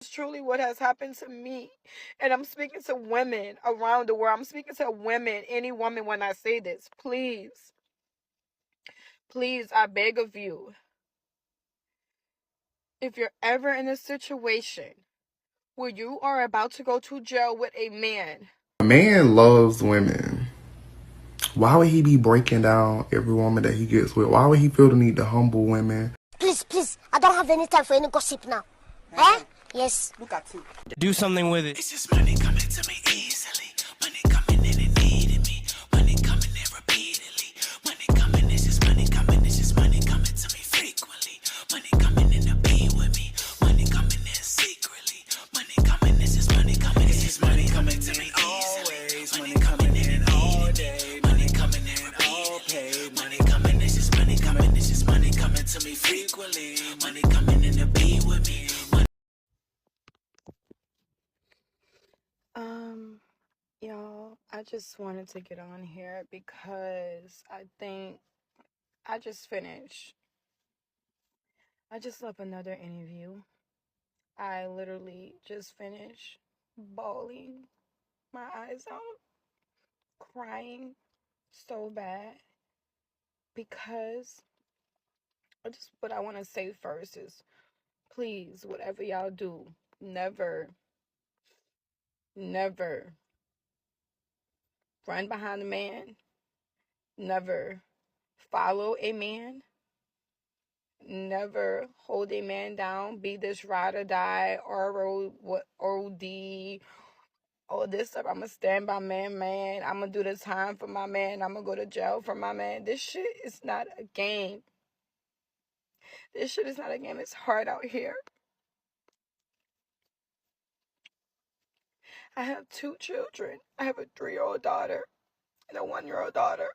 It's truly what has happened to me. And I'm speaking to women around the world. I'm speaking to women, any woman when I say this. Please, please, I beg of you, if you're ever in a situation where you are about to go to jail with a man. A man loves women. Why would he be breaking down every woman that he gets with? Why would he feel the need to humble women? Please, I don't have any time for any gossip now. Eh? Yes. Look at you. Do something with it. It's just money coming to me easily. Money coming in and needing me. Money coming in repeatedly. Money coming, it's just money coming. It's just money coming to me frequently. Money coming in to be with me. Money coming in secretly. Money coming, it's just money coming. It's just money coming to me easily. Money coming in all day. Money coming in all paid. Money coming, it's just money coming. It's just money coming to me frequently. Money coming in to be with me. Y'all, I just wanted to get on here because I think I just finished. I just left another interview. I literally just finished bawling my eyes out, crying so bad because what I want to say first is, please, whatever y'all do, never run behind a man, never follow a man, never hold a man down, be this ride or die, OD, all this stuff. I'm gonna stand by man, I'm gonna do the time for my man, I'm gonna go to jail for my man. This shit is not a game. This shit is not a game. It's hard out here. I have 2 children. I have a 3-year-old daughter and a 1-year-old daughter.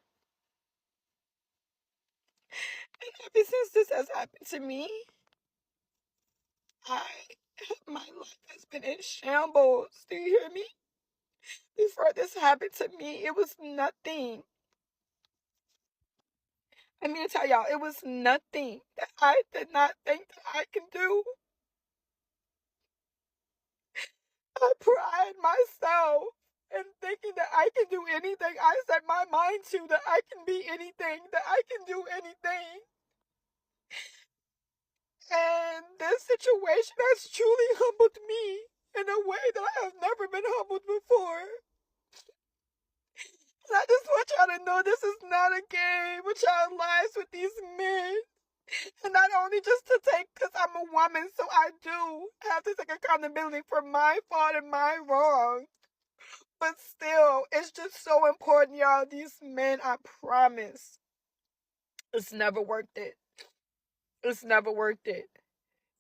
And ever since this has happened to me, my life has been in shambles. Do you hear me? Before this happened to me, it was nothing. I mean to tell y'all, it was nothing that I did not think that I can do. I pride myself in thinking that I can do anything I set my mind to, that I can be anything, that I can do anything. And this situation has truly humbled me in a way that I have never been humbled before. And I just want y'all to know this is not a game with y'all lives with these men. And not only just to take, because I'm a woman, so I do have to take accountability for my fault and my wrong. But still, it's just so important, y'all. These men, I promise, it's never worth it. It's never worth it.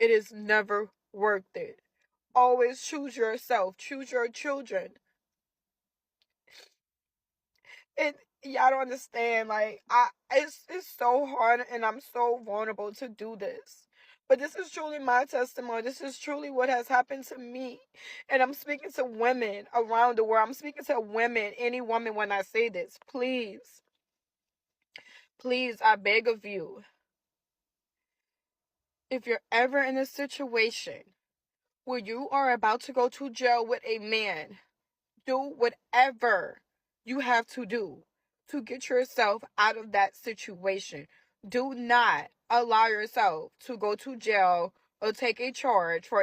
It is never worth it. Always choose yourself. Choose your children. And y'all don't understand. Like, it's so hard, and I'm so vulnerable to do this. But this is truly my testimony. This is truly what has happened to me. And I'm speaking to women around the world. I'm speaking to women, any woman when I say this. Please, please, I beg of you, if you're ever in a situation where you are about to go to jail with a man, do whatever you have to do to get yourself out of that situation. Do not allow yourself to go to jail or take a charge for.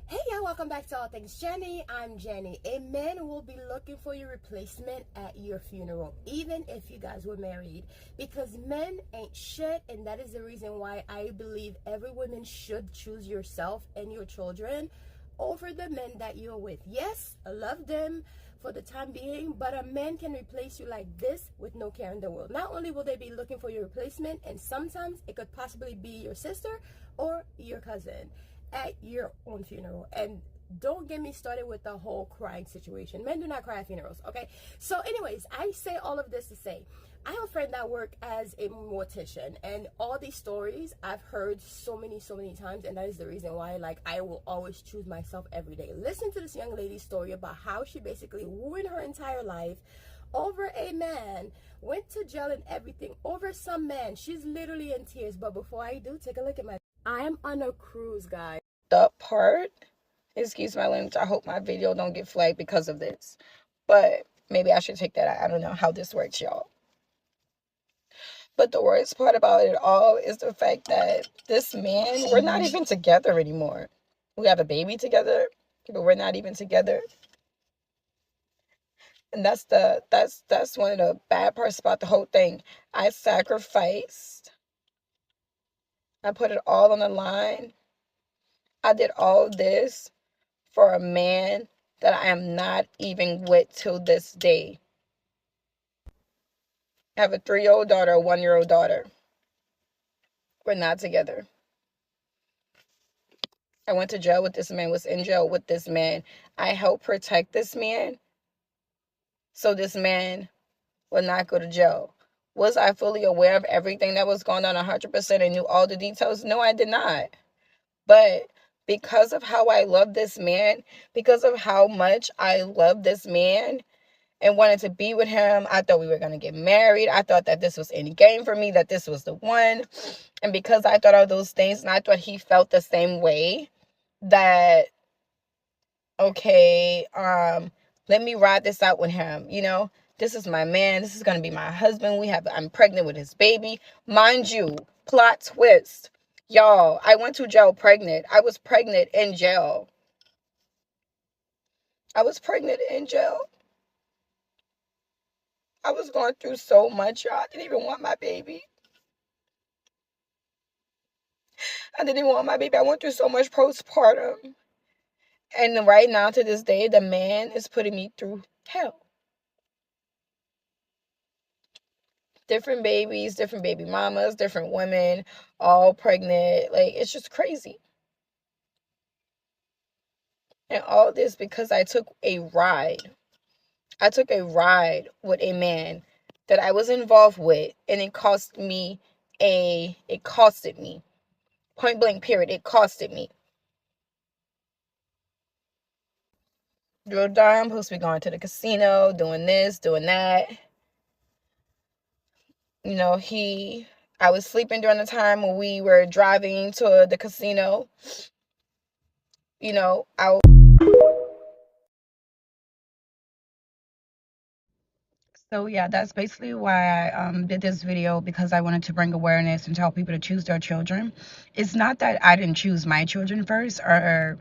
Hey y'all, welcome back to All Things Jenny. I'm Jenny. A man will be looking for your replacement at your funeral, even if you guys were married, because men ain't shit, and that is the reason why I believe every woman should choose yourself and your children over the men that you're with. Yes, I love them for the time being, but a man can replace you like this with no care in the world. Not only will they be looking for your replacement, and sometimes it could possibly be your sister or your cousin at your own funeral. And don't get me started with the whole crying situation. Men do not cry at funerals, okay? So anyways, I say all of this to say, I have a friend that works as a mortician, and all these stories I've heard so many times, and that is the reason why, like, I will always choose myself every day. Listen to this young lady's story about how she basically ruined her entire life over a man, went to jail and everything over some man. She's literally in tears. But before I do, take a look at my, I am on a cruise, guys. The part Excuse my language. I hope my video don't get flagged because of this. But maybe I should take that out. I don't know how this works, y'all. But the worst part about it all is the fact that this man, we're not even together anymore. We have a baby together, but we're not even together. And that's one of the bad parts about the whole thing. I sacrificed. I put it all on the line. I did all this for a man that I am not even with till this day. I have a 3-year-old daughter, a 1-year-old daughter. We're not together. I went to jail with this man, was in jail with this man. I helped protect this man so this man would not go to jail. Was I fully aware of everything that was going on 100% and knew all the details? No, I did not. But because of how I love this man, because of how much I love this man and wanted to be with him, I thought we were going to get married. I thought that this was any game for me, that this was the one. And because I thought all those things, and I thought he felt the same way, that, okay, let me ride this out with him, you know? This is my man. This is going to be my husband. I'm pregnant with his baby. Mind you, plot twist. Y'all, I went to jail pregnant. I was pregnant in jail. I was pregnant in jail. I was going through so much, y'all. I didn't even want my baby. I didn't even want my baby. I went through so much postpartum. And right now, to this day, the man is putting me through hell. Different babies, different baby mamas, different women, all pregnant. Like, it's just crazy. And all this because I took a ride. I took a ride with a man that I was involved with, and it costed me. Point blank period, it costed me. Drove down, supposed to be going to the casino, doing this, doing that. You know, I was sleeping during the time when we were driving to the casino. You know, So yeah, that's basically why I did this video, because I wanted to bring awareness and tell people to choose their children. It's not that I didn't choose my children first, or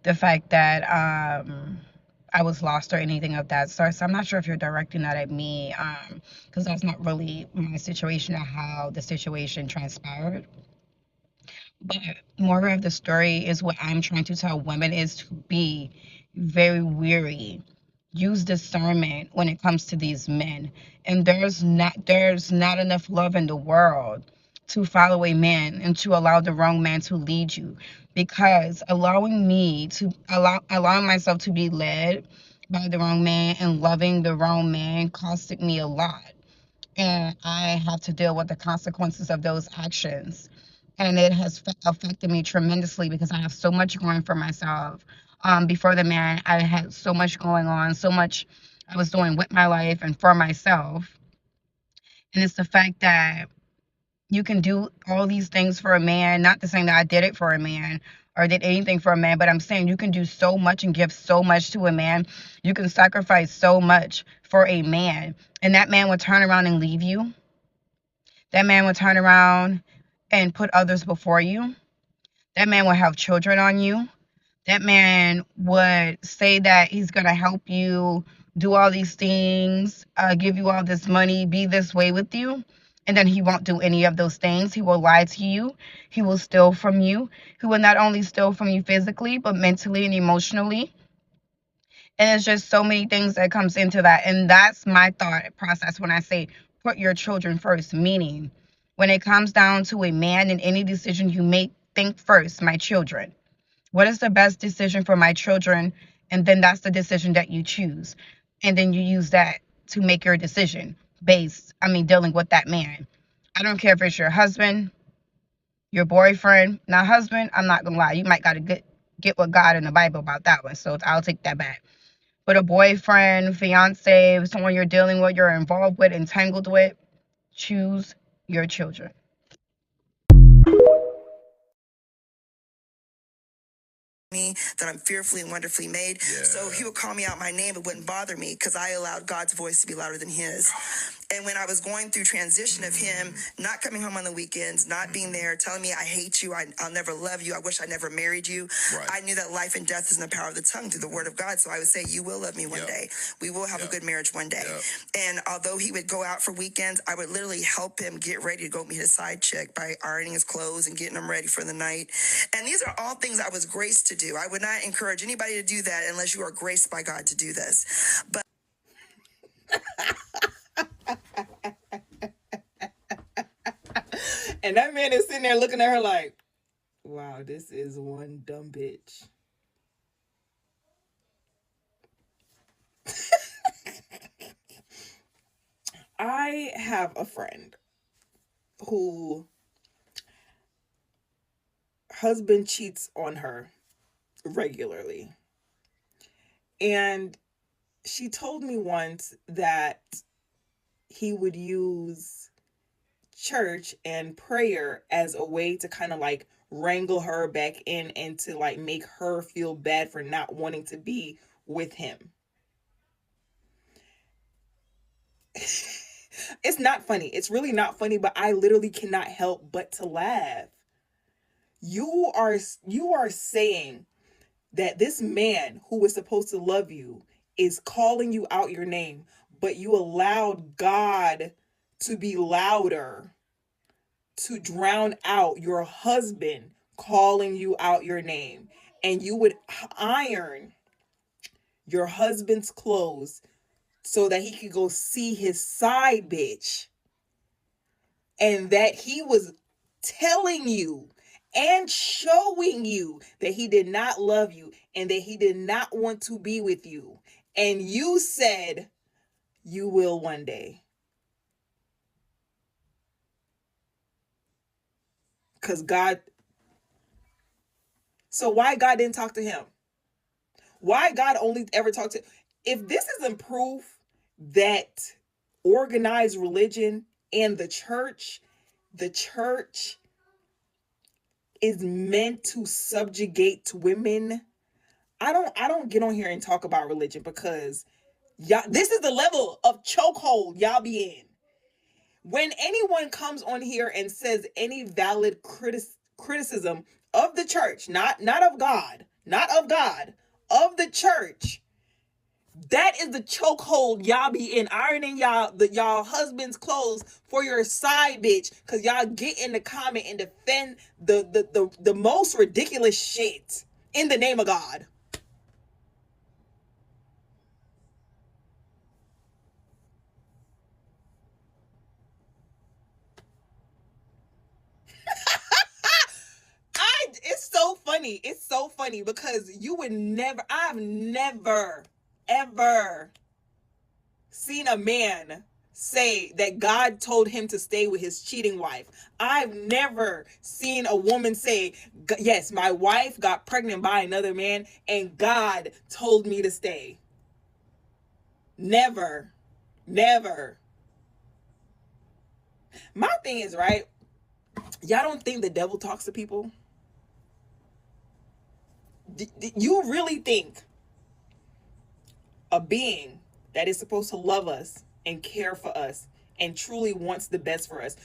the fact that I was lost or anything of that sort. So I'm not sure if you're directing that at me, because that's not really my situation or how the situation transpired. But moral of the story is what I'm trying to tell women is to be very weary. Use discernment when it comes to these men. And there's not enough love in the world to follow a man and to allow the wrong man to lead you. Because allowing myself to be led by the wrong man and loving the wrong man costed me a lot. And I have to deal with the consequences of those actions. And it has affected me tremendously because I have so much going for myself. Before the man, I had so much going on, so much I was doing with my life and for myself. And it's the fact that you can do all these things for a man, not to say that I did it for a man or did anything for a man, but I'm saying you can do so much and give so much to a man. You can sacrifice so much for a man, and that man will turn around and leave you. That man will turn around and put others before you. That man will have children on you. That man would say that he's going to help you do all these things, give you all this money, be this way with you. And then he won't do any of those things. He will lie to you. He will steal from you. He will not only steal from you physically, but mentally and emotionally. And it's just so many things that comes into that. And that's my thought process when I say put your children first. Meaning, when it comes down to a man and any decision you make, think first, my children. What is the best decision for my children? And then that's the decision that you choose. And then you use that to make your decision dealing with that man. I don't care if it's your husband, your boyfriend. Now, husband, I'm not going to lie. You might got to get with God in the Bible about that one. So I'll take that back. But a boyfriend, fiance, someone you're dealing with, you're involved with, entangled with, choose your children. me that I'm fearfully and wonderfully made. So he would call me out my name. It wouldn't bother me because I allowed God's voice to be louder than his. And when I was going through transition of him not coming home on the weekends, not being there, telling me I hate you, I'll never love you, I wish I never married you, I knew that life and death is in the power of the tongue through the word of God. So I would say, you will love me one day. We will have a good marriage one day. And although he would go out for weekends, I would literally help him get ready to go meet his side chick by ironing his clothes and getting him ready for the night. And these are all things I was graced to do. I would not encourage anybody to do that unless you are graced by God to do this. But And that man is sitting there looking at her like, wow, this is one dumb bitch. I have a friend who husband cheats on her regularly. And she told me once that he would use church and prayer as a way to kind of like wrangle her back in and to like make her feel bad for not wanting to be with him. It's not funny. It's really not funny, but I literally cannot help but to laugh. You are saying that this man who was supposed to love you is calling you out your name, but you allowed God to be louder to drown out your husband calling you out your name. And you would iron your husband's clothes so that he could go see his side bitch. And that he was telling you and showing you that he did not love you and that he did not want to be with you. And you said, you will one day. Because God... So why God didn't talk to him? Why God only ever talked to... If this isn't proof that organized religion and the church is meant to subjugate women, I don't get on here and talk about religion because y'all, this is the level of chokehold y'all be in. When anyone comes on here and says any valid criticism of the church, not of God, of the church, that is the chokehold y'all be in, ironing y'all husband's clothes for your side bitch, because y'all get in the comment and defend the most ridiculous shit in the name of God. It's so funny. It's so funny because I've never, ever seen a man say that God told him to stay with his cheating wife. I've never seen a woman say, yes, my wife got pregnant by another man and God told me to stay. Never. My thing is, right, y'all don't think the devil talks to people? You really think a being that is supposed to love us and care for us and truly wants the best for us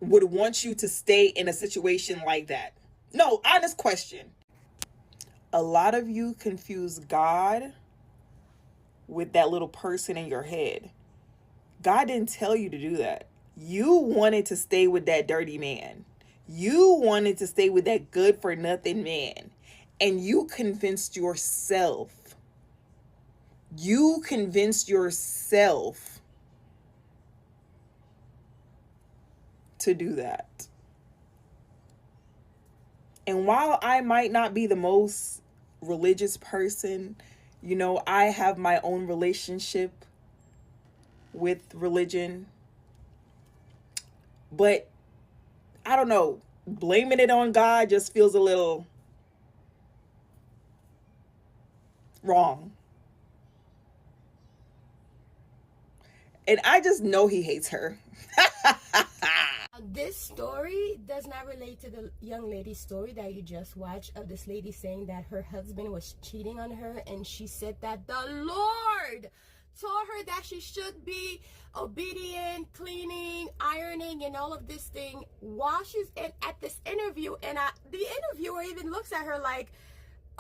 would want you to stay in a situation like that? No, honest question. A lot of you confuse God with that little person in your head. God didn't tell you to do that. You wanted to stay with that dirty man. You wanted to stay with that good for nothing man. And you convinced yourself. To do that. And while I might not be the most religious person, you know, I have my own relationship with religion. But I don't know, blaming it on God just feels a little wrong. And I just know he hates her. This story does not relate to the young lady's story that you just watched of this lady saying that her husband was cheating on her, and she said that the Lord told her that she should be obedient, cleaning, ironing, and all of this thing while she's at this interview. And the interviewer even looks at her like,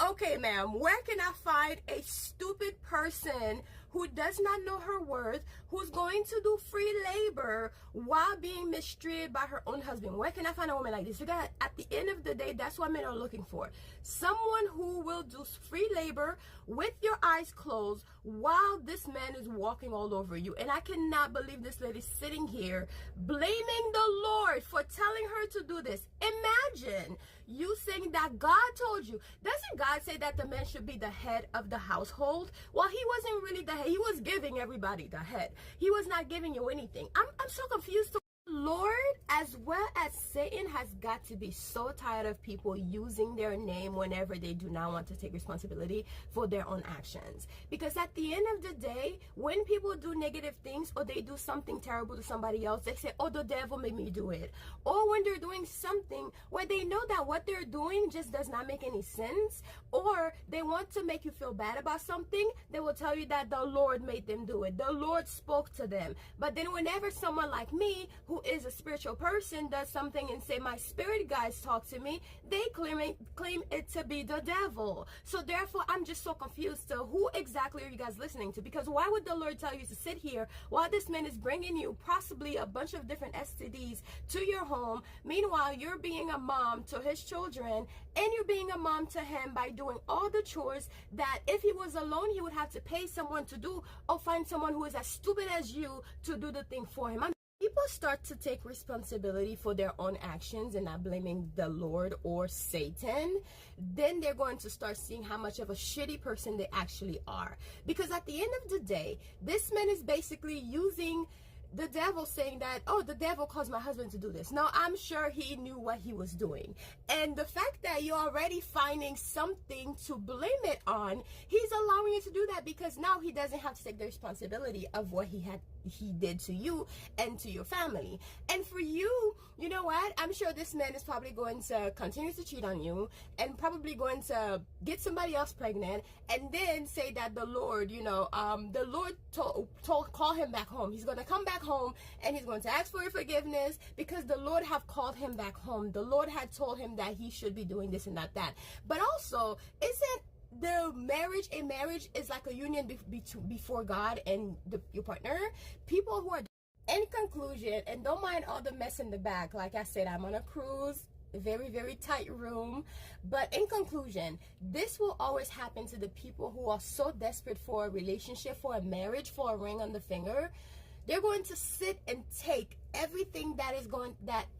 okay, ma'am, where can I find a stupid person who does not know her worth, who's going to do free labor while being mistreated by her own husband? Where can I find a woman like this? Because at the end of the day, that's what men are looking for. Someone who will do free labor with your eyes closed while this man is walking all over you. And I cannot believe this lady's sitting here blaming the Lord for telling her to do this. Imagine you saying that God told you. Doesn't God say that the man should be the head of the household? Well, he wasn't really the head. He was giving everybody the head. He was not giving you anything. I'm so confused. Lord, as well as Satan, has got to be so tired of people using their name whenever they do not want to take responsibility for their own actions. Because at the end of the day, when people do negative things or they do something terrible to somebody else, they say, oh, the devil made me do it. Or when they're doing something where they know that what they're doing just does not make any sense, or they want to make you feel bad about something, they will tell you that the Lord made them do it. The Lord spoke to them. But then whenever someone like me, who is a spiritual person, does something and say, my spirit guides talk to me, they claim it to be the devil. So therefore, I'm just so confused to who exactly are you guys listening to? Because why would the Lord tell you to sit here while this man is bringing you possibly a bunch of different STDs to your home? Meanwhile, you're being a mom to his children, and you're being a mom to him by doing all the chores that if he was alone, he would have to pay someone to do, or find someone who is as stupid as you to do the thing for him. People start to take responsibility for their own actions and not blaming the Lord or Satan, then they're going to start seeing how much of a shitty person they actually are. Because at the end of the day, this man is basically using the devil, saying that, oh, the devil caused my husband to do this. Now, I'm sure he knew what he was doing. And the fact that you're already finding something to blame it on, he's allowing you to do that because now he doesn't have to take the responsibility of what he did to you and to your family. And for you, you know what? I'm sure this man is probably going to continue to cheat on you and probably going to get somebody else pregnant and then say that the Lord, the Lord call him back home. He's going to come back home and he's going to ask for your forgiveness because the Lord have called him back home. The Lord had told him that he should be doing this and not that. But also, isn't the marriage is like a union before God and your partner? People who are in conclusion, and don't mind all the mess in the back, like I said, I'm on a cruise, very, very tight room. But in conclusion, this will always happen to the people who are so desperate for a relationship, for a marriage, for a ring on the finger. They're going to sit and take everything that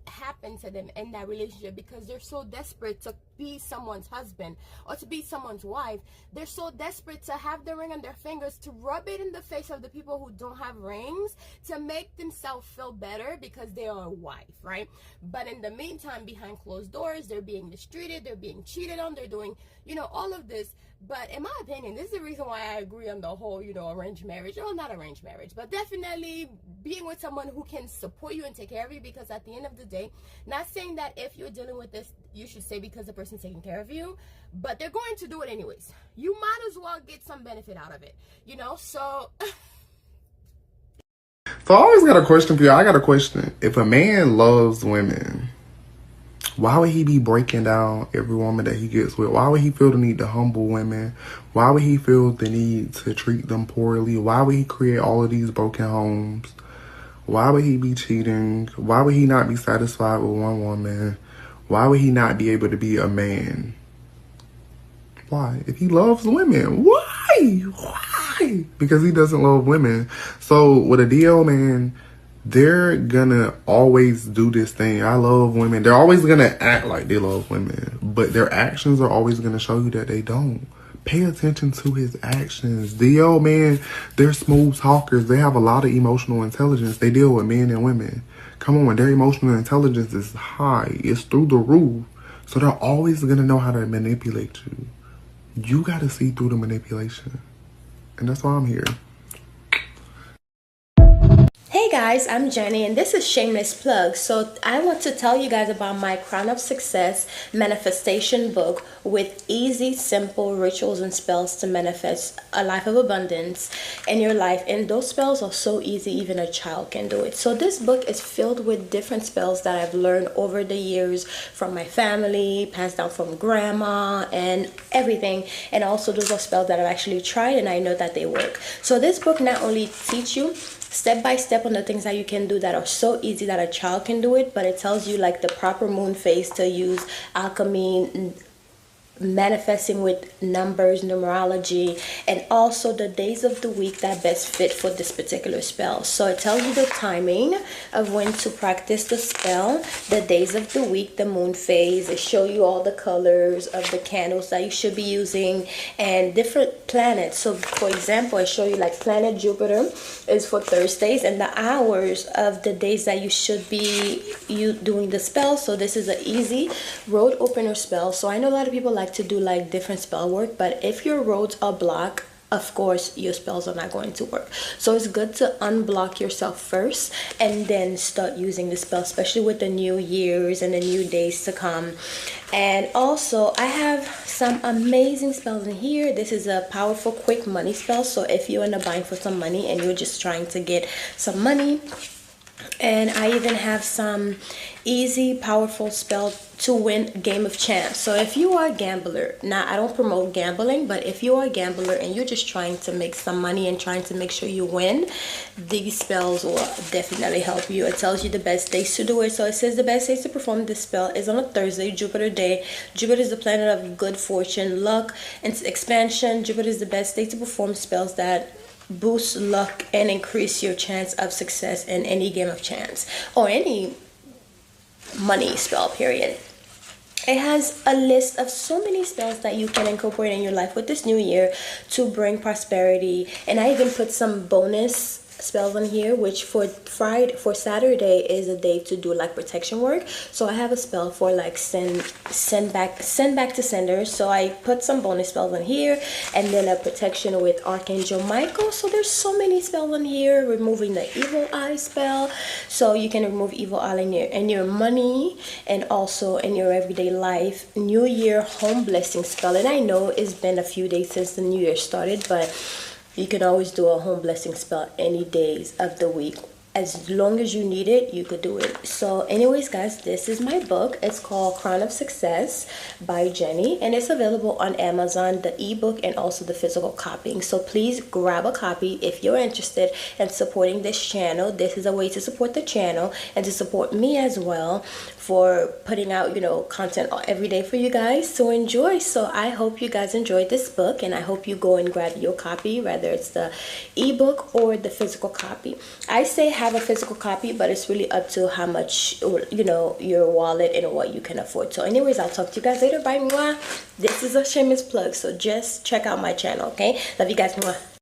happened to them in that relationship because they're so desperate to be someone's husband or to be someone's wife. They're so desperate to have the ring on their fingers, to rub it in the face of the people who don't have rings, to make themselves feel better because they are a wife, right? But in the meantime, behind closed doors, they're being mistreated, they're being cheated on, they're doing, all of this. But in my opinion, this is the reason why I agree on the whole, arranged marriage, or not arranged marriage, but definitely being with someone who can support you and take care of you. Because at the end of the day, not saying that if you're dealing with this, you should stay because the person's taking care of you, but they're going to do it anyways. You might as well get some benefit out of it, so. So I always got a question for you. I got a question. If a man loves women, why would he be breaking down every woman that he gets with? Why would he feel the need to humble women? Why would he feel the need to treat them poorly? Why would he create all of these broken homes? Why would he be cheating? Why would he not be satisfied with one woman? Why would he not be able to be a man? Why? If he loves women, why? Why? Because he doesn't love women. So with a DL man, they're gonna always do this thing. I love women. They're always gonna act like they love women, but their actions are always gonna show you that they don't. Pay attention to his actions. DL man, they're smooth talkers. They have a lot of emotional intelligence. They deal with men and women. Come on, their emotional intelligence is high. It's through the roof. So they're always gonna know how to manipulate you. You gotta see through the manipulation. And that's why I'm here. Hey guys. guys, I'm Jenny and this is Shameless Plug. So I want to tell you guys about my Crown of Success manifestation book with easy, simple rituals and spells to manifest a life of abundance in your life. And those spells are so easy, even a child can do it. So this book is filled with different spells that I've learned over the years from my family, passed down from grandma and everything. And also those are spells that I've actually tried and I know that they work. So this book not only teach you step by step on the things that you can do that are so easy that a child can do it, but it tells you like the proper moon phase to use alchemy, manifesting with numbers, numerology, and also the days of the week that best fit for this particular spell. So it tells you the timing of when to practice the spell, the days of the week, the moon phase. It shows you all the colors of the candles that you should be using and different planets. So for example, I show you like planet Jupiter is for Thursdays and the hours of the days that you should be doing the spell. So this is an easy road opener spell. So I know a lot of people like to do like different spell work, but if your roads are blocked, of course your spells are not going to work. So it's good to unblock yourself first and then start using the spell, especially with the new years and the new days to come. And also I have some amazing spells in here. This is a powerful quick money spell. So if you're in a bind for some money and you're just trying to get some money, and I even have some easy powerful spell to win game of chance. So if you are a gambler, now I don't promote gambling, but if you are a gambler and you're just trying to make some money and trying to make sure you win, these spells will definitely help you. It tells you the best days to do it. So it says the best days to perform this spell is on a Thursday, Jupiter day. Jupiter is the planet of good fortune, luck, and expansion. Jupiter is the best day to perform spells that boost luck and increase your chance of success in any game of chance or any money spell, period. It has a list of so many spells that you can incorporate in your life with this new year to bring prosperity. And I even put some bonus spells on here, which for Saturday is a day to do like protection work. So I have a spell for like send back to senders. So I put some bonus spells on here and then a protection with Archangel Michael. So there's so many spells on here. Removing the evil eye spell, so you can remove evil eye in your money and also in your everyday life. New Year home blessing spell, and I know it's been a few days since the new year started, but you can always do a home blessing spell any days of the week. As long as you need it, you could do it. So anyways, guys, this is my book. It's called Crown of Success by Jenny, and it's available on Amazon, the ebook and also the physical copying. So please grab a copy if you're interested in supporting this channel. This is a way to support the channel and to support me as well for putting out, you know, content every day for you guys to enjoy. So I hope you guys enjoyed this book, and I hope you go and grab your copy, whether it's the ebook or the physical copy. I say have a physical copy, but it's really up to how much, you know, your wallet and what you can afford. So anyways, I'll talk to you guys later. Bye. Mwah. This is a shameless plug, so just check out my channel, okay? Love you guys. Mwah.